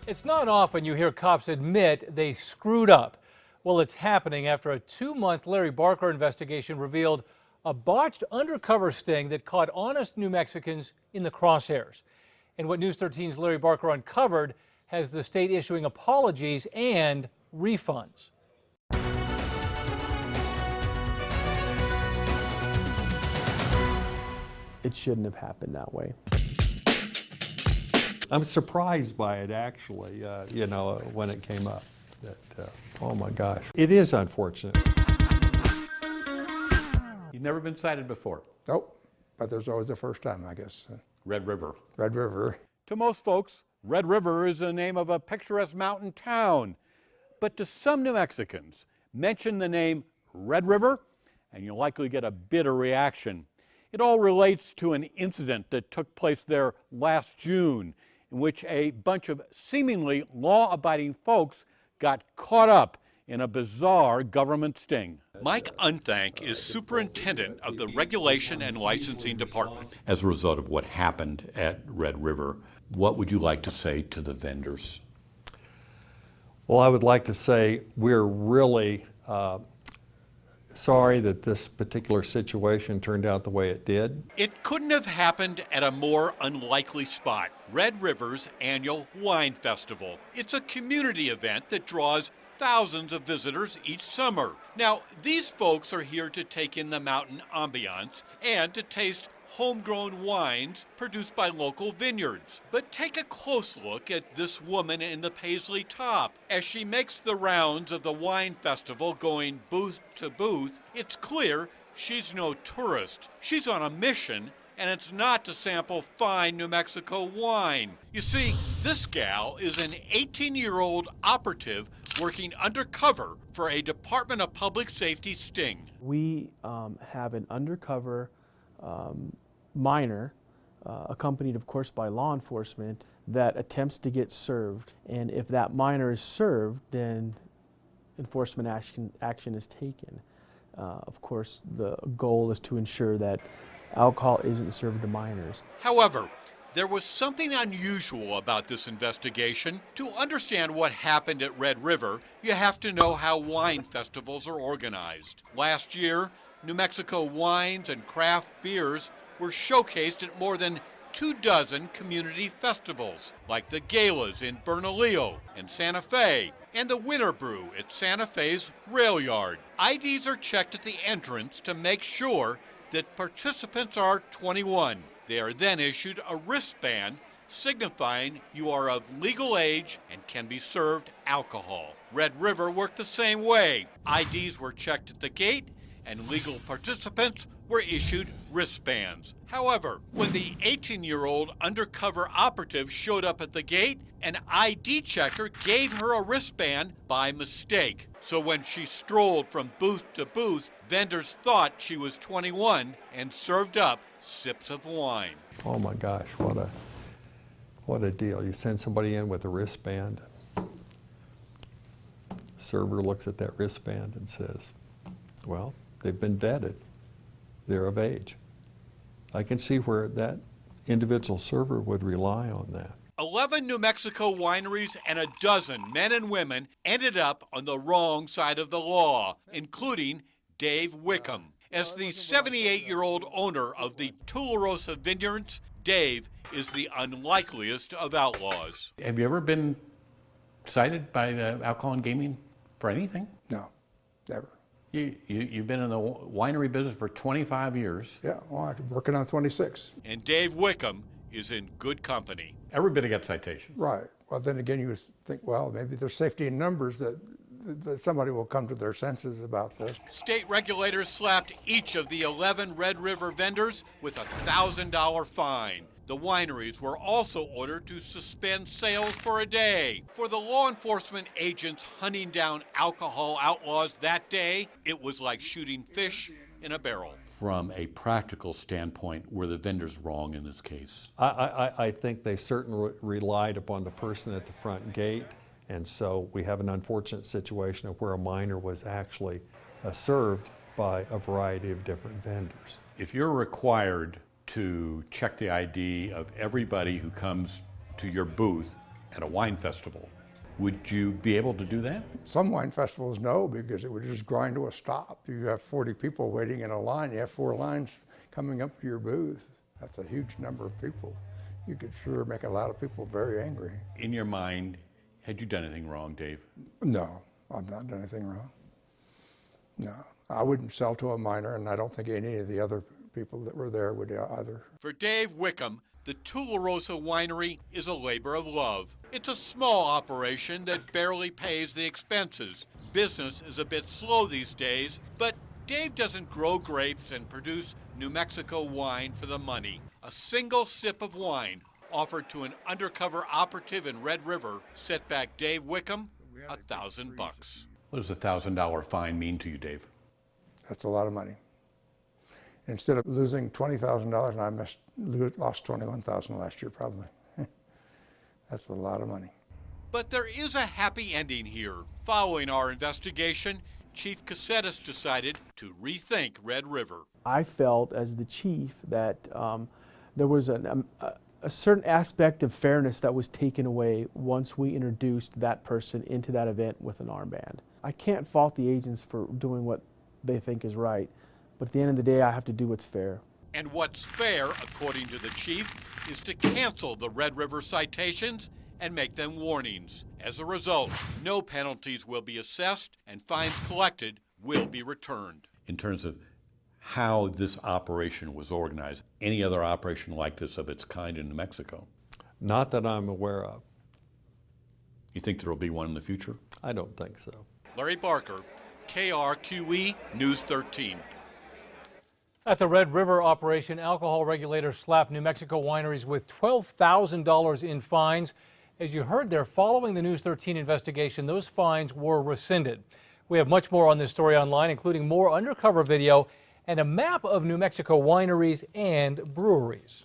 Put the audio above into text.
It's not often you hear cops admit they screwed up. Well, it's happening after a 2-month Larry Barker investigation revealed a botched undercover sting that caught honest New Mexicans in the crosshairs. And what News 13's Larry Barker uncovered has the state issuing apologies and refunds. It shouldn't have happened that way. I'm surprised by it, actually, when it came up. Oh my gosh. It is unfortunate. You've never been cited before? Nope, but there's always a first time, I guess. Red River. Red River. To most folks, Red River is the name of a picturesque mountain town. But to some New Mexicans, mention the name Red River, and you'll likely get a bitter reaction. It all relates to an incident that took place there last June, in which a bunch of seemingly law-abiding folks got caught up in a bizarre government sting. Mike Unthank is superintendent of the Regulation and Licensing Department. As a result of what happened at Red River, what would you like to say to the vendors? Well, I would like to say we're really sorry that this particular situation turned out the way it did. It couldn't have happened at a more unlikely spot. Red River's annual Wine Festival. It's a community event that draws thousands of visitors each summer. Now, these folks are here to take in the mountain ambiance and to taste homegrown wines produced by local vineyards. But take a close look at this woman in the paisley top. As she makes the rounds of the wine festival going booth to booth, it's clear she's no tourist. She's on a mission, and it's not to sample fine New Mexico wine. You see, this gal is an 18-year-old operative working undercover for a Department of Public Safety sting. We have an undercover minor, accompanied of course by law enforcement, that attempts to get served. And if that minor is served, then enforcement action is taken. Of course, the goal is to ensure that alcohol isn't served to minors. However, there was something unusual about this investigation. To understand what happened at Red River, you have to know how wine festivals are organized. Last year, New Mexico wines and craft beers were showcased at more than 24 community festivals, like the galas in Bernalillo and Santa Fe, and the Winter Brew at Santa Fe's Rail Yard. IDs are checked at the entrance to make sure that participants are 21. They are then issued a wristband signifying you are of legal age and can be served alcohol. Red River worked the same way. IDs were checked at the gate and legal participants were issued wristbands. However, when the 18-year-old undercover operative showed up at the gate, an ID checker gave her a wristband by mistake. So when she strolled from booth to booth, vendors thought she was 21 and served up sips of wine. Oh my gosh, what a deal. You send somebody in with a wristband. Server looks at that wristband and says, well, they've been vetted. They're of age. I can see where that individual server would rely on that. 11 New Mexico wineries and a dozen men and women ended up on the wrong side of the law, including Dave Wickham. As the 78-year-old owner of the Tularosa Vineyards, Dave is the unlikeliest of outlaws. Have you ever been cited by alcohol and gaming for anything? No, never. You've been in the winery business for 25 years. Yeah, well, I'm working on 26. And Dave Wickham is in good company. Everybody gets citations. Right. Well, then again, you think, well, maybe there's safety in numbers that somebody will come to their senses about this. State regulators slapped each of the 11 Red River vendors with a $1,000 fine. The wineries were also ordered to suspend sales for a day. For the law enforcement agents hunting down alcohol outlaws that day, it was like shooting fish in a barrel. From a practical standpoint, were the vendors wrong in this case? I think they certainly relied upon the person at the front gate, and so we have an unfortunate situation of where a minor was actually served by a variety of different vendors. If you're required to check the ID of everybody who comes to your booth at a wine festival. Would you be able to do that? Some wine festivals, no, because it would just grind to a stop. You have 40 people waiting in a line. You have 4 lines coming up to your booth. That's a huge number of people. You could sure make a lot of people very angry. In your mind, had you done anything wrong, Dave? No, I've not done anything wrong. No, I wouldn't sell to a minor, and I don't think any of the other people that were there would either. For Dave Wickham, the Tularosa Winery is a labor of love. It's a small operation that barely pays the expenses. Business is a bit slow these days, but Dave doesn't grow grapes and produce New Mexico wine for the money. A single sip of wine offered to an undercover operative in Red River set back Dave Wickham $1,000. What does a $1,000 fine mean to you, Dave? That's a lot of money. Instead of losing $20,000, I lost $21,000 last year probably. That's a lot of money. But there is a happy ending here. Following our investigation, Chief Cassettis decided to rethink Red River. I felt as the chief that there was a certain aspect of fairness that was taken away once we introduced that person into that event with an armband. I can't fault the agents for doing what they think is right, but at the end of the day, I have to do what's fair. And what's fair, according to the chief, is to cancel the Red River citations and make them warnings. As a result, no penalties will be assessed and fines collected will be returned. In terms of how this operation was organized, any other operation like this of its kind in New Mexico? Not that I'm aware of. You think there will be one in the future? I don't think so. Larry Barker, KRQE News 13. At the Red River operation, alcohol regulators slapped New Mexico wineries with $12,000 in fines. As you heard there, following the News 13 investigation, those fines were rescinded. We have much more on this story online, including more undercover video and a map of New Mexico wineries and breweries.